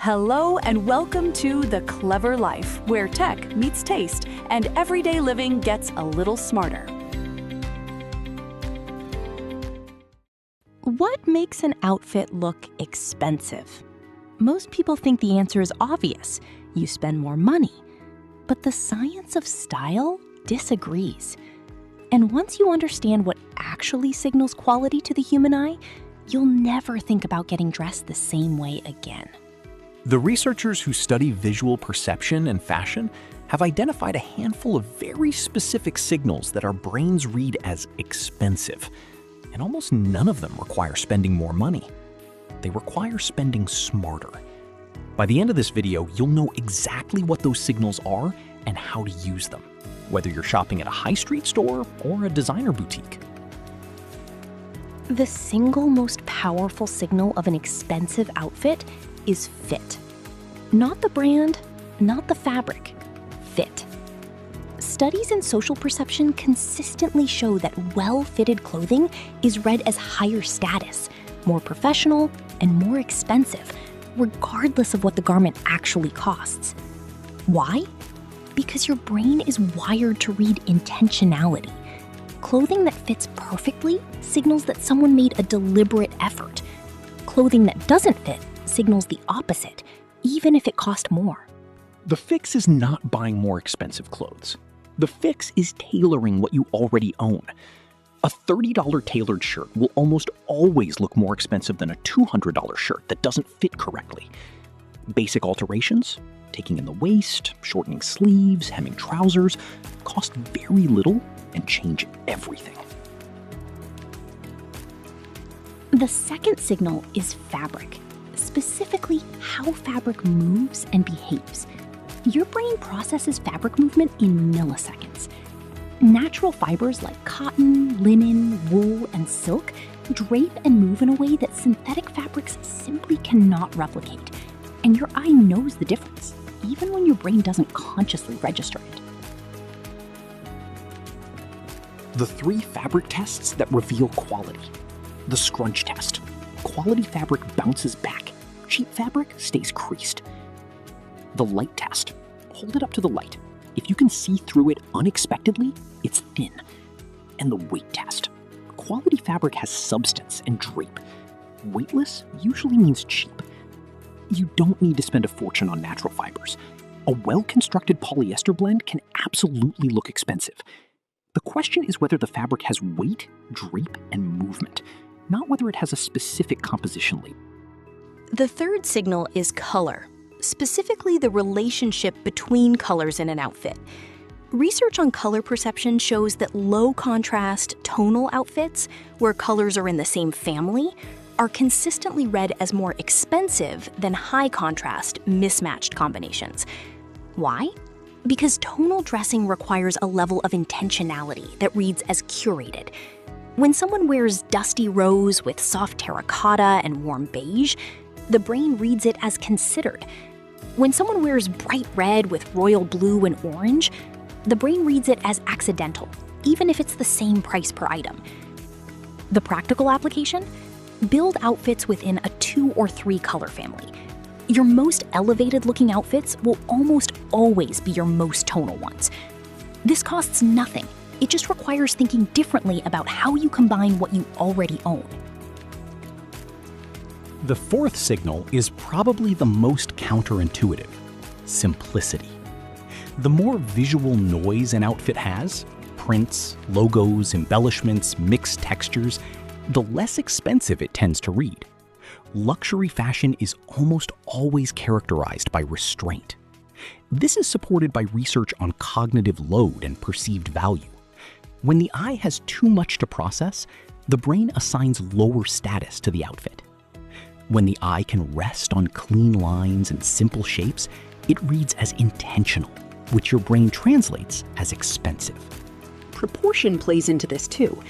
Hello and welcome to The Clever Life, where tech meets taste and everyday living gets a little smarter. What makes an outfit look expensive? Most people think the answer is obvious. You spend more money. But the science of style disagrees. And once you understand what actually signals quality to the human eye, you'll never think about getting dressed the same way again. The researchers who study visual perception and fashion have identified a handful of very specific signals that our brains read as expensive. And almost none of them require spending more money. They require spending smarter. By the end of this video, you'll know exactly what those signals are and how to use them, whether you're shopping at a high street store or a designer boutique. The single most powerful signal of an expensive outfit is fit. Not the brand, not the fabric, fit. Studies in social perception consistently show that well-fitted clothing is read as higher status, more professional, and more expensive, regardless of what the garment actually costs. Why? Because your brain is wired to read intentionality. Clothing that fits perfectly signals that someone made a deliberate effort. Clothing that doesn't fit signals the opposite, even if it cost more. The fix is not buying more expensive clothes. The fix is tailoring what you already own. A $30 tailored shirt will almost always look more expensive than a $200 shirt that doesn't fit correctly. Basic alterations, taking in the waist, shortening sleeves, hemming trousers, cost very little and change everything. The second signal is fabric, specifically how fabric moves and behaves. Your brain processes fabric movement in milliseconds. Natural fibers like cotton, linen, wool, and silk drape and move in a way that synthetic fabrics simply cannot replicate. And your eye knows the difference, even when your brain doesn't consciously register it. The 3 fabric tests that reveal quality. The scrunch test. Quality fabric bounces back. Cheap fabric stays creased. The light test. Hold it up to the light. If you can see through it unexpectedly, it's thin. And the weight test. Quality fabric has substance and drape. Weightless usually means cheap. You don't need to spend a fortune on natural fibers. A well-constructed polyester blend can absolutely look expensive. The question is whether the fabric has weight, drape, and movement, not whether it has a specific composition label. The third signal is color, specifically the relationship between colors in an outfit. Research on color perception shows that low-contrast, tonal outfits, where colors are in the same family, are consistently read as more expensive than high-contrast, mismatched combinations. Why? Because tonal dressing requires a level of intentionality that reads as curated. When someone wears dusty rose with soft terracotta and warm beige, the brain reads it as considered. When someone wears bright red with royal blue and orange, the brain reads it as accidental, even if it's the same price per item. The practical application? Build outfits within a 2 or 3 color family. Your most elevated-looking outfits will almost always be your most tonal ones. This costs nothing. It just requires thinking differently about how you combine what you already own. The fourth signal is probably the most counterintuitive: simplicity. The more visual noise an outfit has, prints, logos, embellishments, mixed textures, the less expensive it tends to read. Luxury fashion is almost always characterized by restraint. This is supported by research on cognitive load and perceived value. When the eye has too much to process, the brain assigns lower status to the outfit. When the eye can rest on clean lines and simple shapes, it reads as intentional, which your brain translates as expensive. Proportion plays into this too.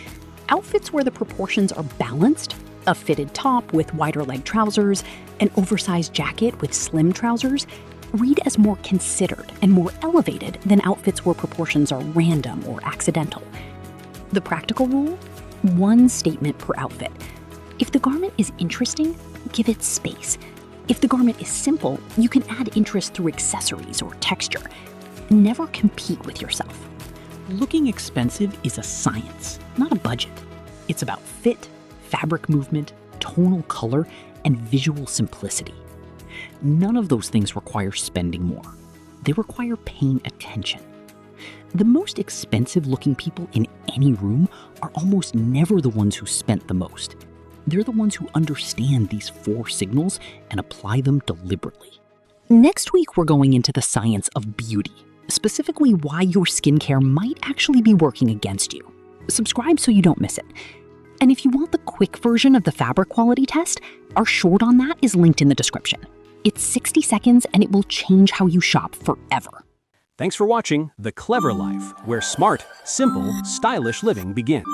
Outfits where the proportions are balanced, a fitted top with wider leg trousers, an oversized jacket with slim trousers, read as more considered and more elevated than outfits where proportions are random or accidental. The practical rule? 1 statement per outfit. If the garment is interesting, give it space. If the garment is simple, you can add interest through accessories or texture. Never compete with yourself. Looking expensive is a science, not a budget. It's about fit, fabric movement, tonal color, and visual simplicity. None of those things require spending more. They require paying attention. The most expensive-looking people in any room are almost never the ones who spent the most. They're the ones who understand these 4 signals and apply them deliberately. Next week, we're going into the science of beauty, specifically why your skincare might actually be working against you. Subscribe so you don't miss it. And if you want the quick version of the fabric quality test, our short on that is linked in the description. It's 60 seconds and it will change how you shop forever. Thanks for watching The Clever Life, where smart, simple, stylish living begins.